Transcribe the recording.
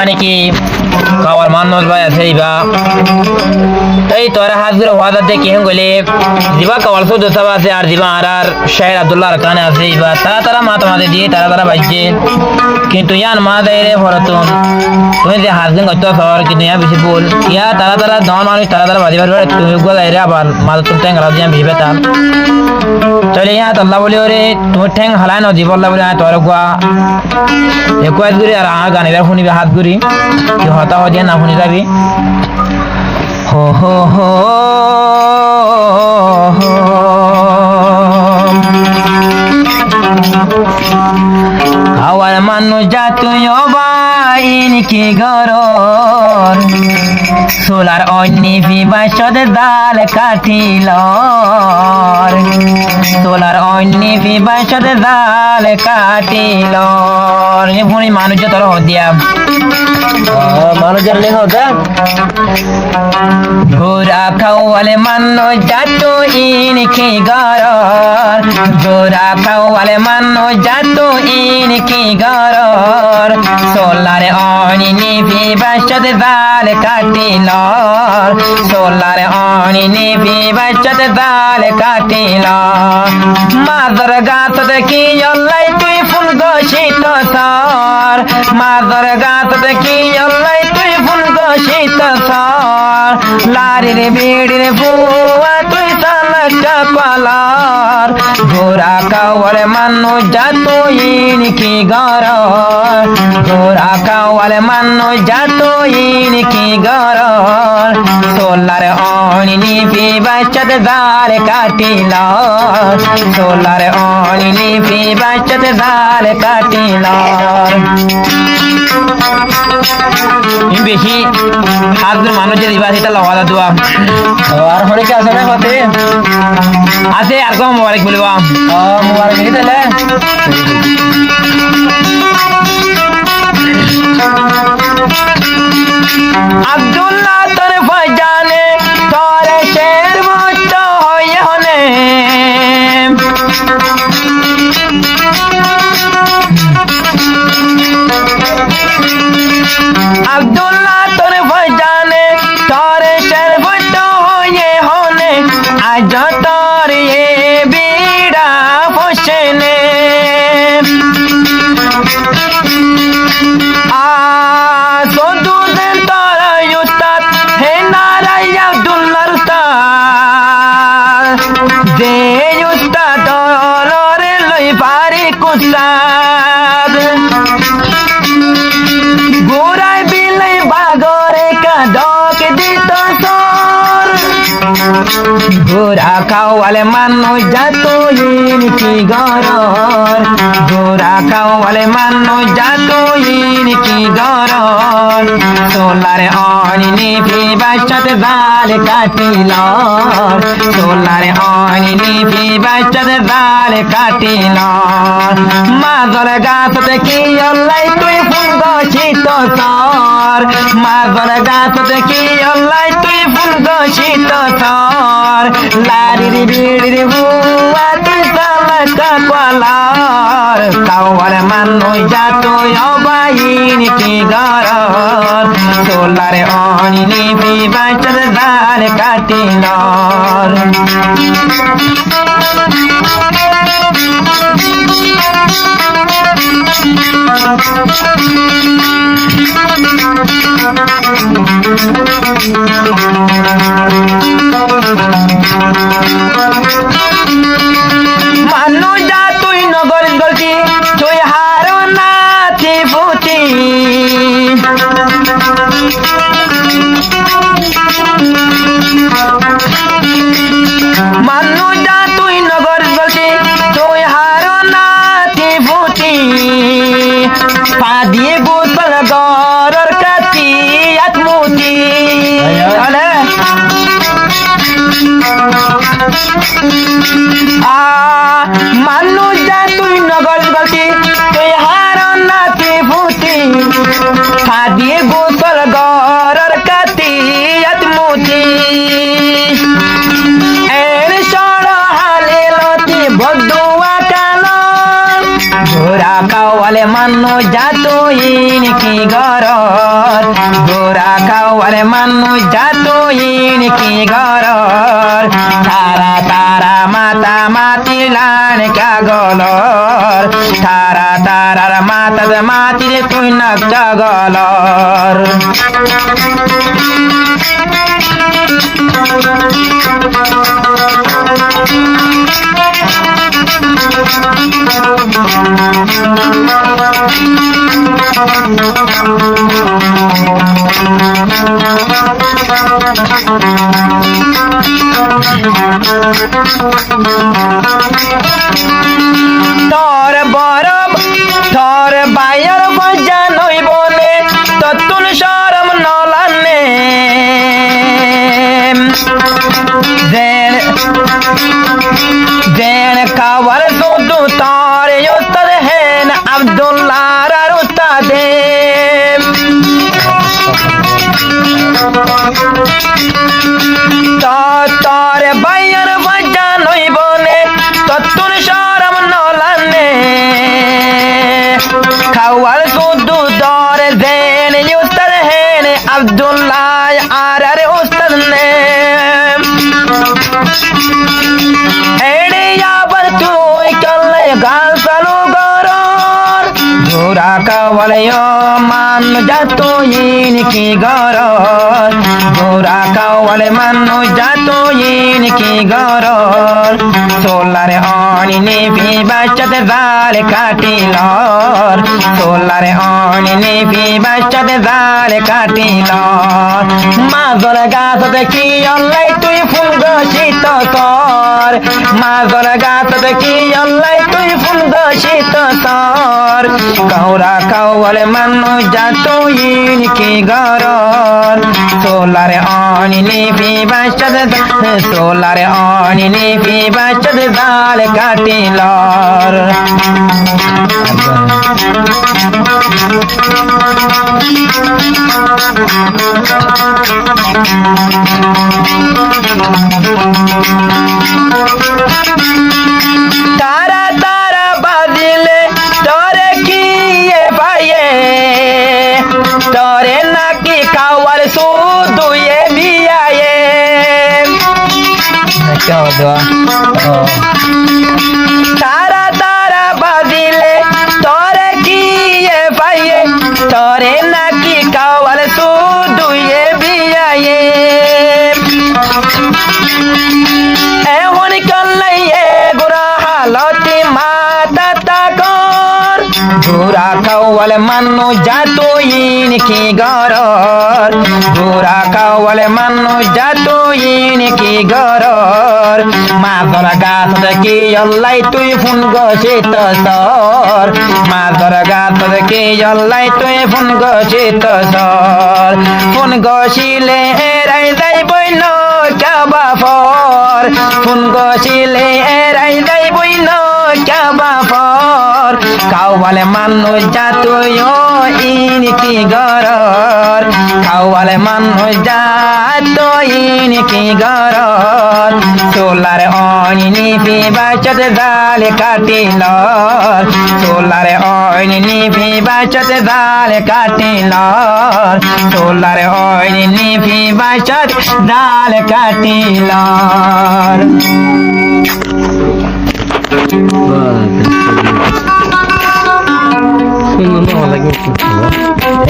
নাকি খাওয়ার মানুষ ভাই আছে এইবা এই তোরা হাজগুলো ওয়াদা দেখে হেম গলে দিবা কাওয়াল সৌদ সাবা আছে আর দিবা আর শাহের আব্দুল্লাহ কানে আছে এইবা তারা মাথা মাথে দিয়ে তারা বাজছে কিন্তু ইয়ান মা দেয় রে ভরতুন তুমি যে হাজদিন করতে সর কিন্তু ইয়া বেশি বল ইয়া তারা দন মানুষ তারা বাজি পারবে তুমি গোলাই রে আবার মাথা তুমি ট্যাং হারা দিয়ে বেশি পেতাম চলে ইয়া আল্লাহ বলে ওরে তুমি ট্যাং হালাই ন দিব আল্লাহ বলে তোর গুয়া একোয়াত গুরি আর আ গানে বের শুনিবে হাত গুরি কি হতা হদিয়া না শুনি যাবি হো হো হো খাওয়ার মানুষ যা তুই অবাইন কি গরর সোলার অন্যি বিবাসদ দাল কাঠিল সোলার অন্যি বিবাসদ দাল কাঠিল ভুনি মানুষ তোর হদিয়া মানুষের লেখা হতা গোরা খাওয়ালে মানুষ যাত ইন কি গরর গোরা খাওয়ালে মানুষ যাত ইন কি গরর সোলার অনি নিভি বাসদ দাল কাটিল সোলার অনি নিভি বাসদ দাল কাটিল মাদর গাত দেখি অল্লাই তুই ফুল গছিত সর মাদর গাত দেখি অল্লাই তুই ফুল গছিত সর লারির বিড়ির বুয়া তুই সালটা পালার গোরা কাওয়ার মানুষ যাত ইন কি গরর গোরা কাওয়ার মানুষ যাত ইন কি গরর সোলার অনি নিভি বাসদ দাল কাটিল সোলার অনি নিভি বাসদ দাল কাটিল বেশি হাজর মানুষের দিবা সেটা লওয়া দোয়া আর অনেকে আছে না কতে আছে আর কম মোবারক বলব মোবারক কি দিলে আব্দুল্লাহ তোর ফজানে তোর শের মত হয় হনে আব্দুল্লাহ তোর ফজানে তোর শের মত হয় হনে আজ তোর এ বিড়া ফসনে গোরাই বিলাই বাগরে কাদক দিত সর গোরা খাওয়ালে মানুষ যাত ইন কি গরর গোরা খাওয়ালে মানুষ যাত ইন কি গরর সোলার অনি নিভি বাসদ দাল কাটিল সোলার অনি নিভি বাসদ দাল কাটিল মাদর গাছ দেখি অল্লাই তুই ফুল গছিত সর মাদর গাছ দেখি অল্লাই তুই ফুল গছিত সর লারির বিড়ির বুয়া তুই সালটা কলার কাওয়ার মানুষ যাত অবাইন কি গরর সোলার অনি নিভি বাসদ দাল কাটিল মানুষ যা তুই নগর গলতি তুই হারো না ফুটি মানুষ যা তুই নগর গলতি তুই হারো না ফুটি পা দিয়ে বোতল গরর কাটি আত্মতি মানুষ যা তুই নগর গলতি তুই হারো না ফুটি পা দিয়ে বোতল গরর কাটি আত্মতি এর সড় হালে লতি বদুয়া কালো ঘোরা খাওয়ালে মানুষ যাত ইন কি গরর কাওয়ালে মানুষ যাতইন কি গরর তারা তারা মাতা মাতির লান কাগলর তারা তারার মাতা মাতির তুই নাক জাগলর তোর বরব তোর বায়র বজা নই বলে ততুন শরম নলানে জেন জেন কাওয়ার শুধু তোর উস্তাদ হেন আব্দুল্লাহর আর উস্তাদে তোর বায়র বজা নই বলে ততুন শরম নলানে খাওয়ার শুধু দর দেন উস্তাদ হেন আব্দুল্লাহ আর উস্তাদ নে এড়ে আবার তুই চলে গাল চালু গরর ঘোরা কাওয়ালে মান যাতইন কি গরর ঘোরা কাওয়ালে মানুষ যাতইন কি গরর সোলারে অনি নিভি বাচ্চাতে জাল কাটিলর সোলারে অনি নিভি বাচ্চাতে জাল কাটিলর মাজর গাছ দেখি অল্লাই তুই ফুল গছিত কর মাজর গাছ দেখি অল্লাই তুই ফুল গছিত কর কাউরা কাওয়ালে মানুষ যাতইন কি গরর সোলারে অনি নিভি বাচ্চাতে সোলারে অনি নিভি বাচ্চাতে জাল কাটিলর তারা তারা বাজিলে তোরে কি ভাইয়ে তোরে নাকি কাওয়ার শুধু বিয়ায়ে তারা তারা বাজিলে তোরে কি ভাইয়ে তোরে নাকি কাওয়ার শুধু বিয়ায়ে এমন করলাইয়ে গোরা হালতি মাতা তাকর গোরা কাওয়ালে মানুষ যাতইন কি গরর গোরা কাওয়ালে মানুষ যাতইন কি গরর মাজর গাছ দেখি অল্লাই তুই ফোন গছিত সর মাজর গাছ দেখি অল্লাই তুই ফোন গছিত সর ফোন গছিলে এরাই যাইবই ন কাবা ফর ফোন গছিলে এরাই যাইবই ন কাবা ফর কাওয়ালে মানুষ যাতইন কি গরর কাওয়ালে মানুষ যাতইন কি গরর সোলারে অনি নিভি বাচ্চাতে জাল কাটিলর সোলারে অনি নিভি বাচ্চাতে জাল কাটিলর সোলারে অনি নিভি বাচ্চাতে জাল কাটিলর No, no, like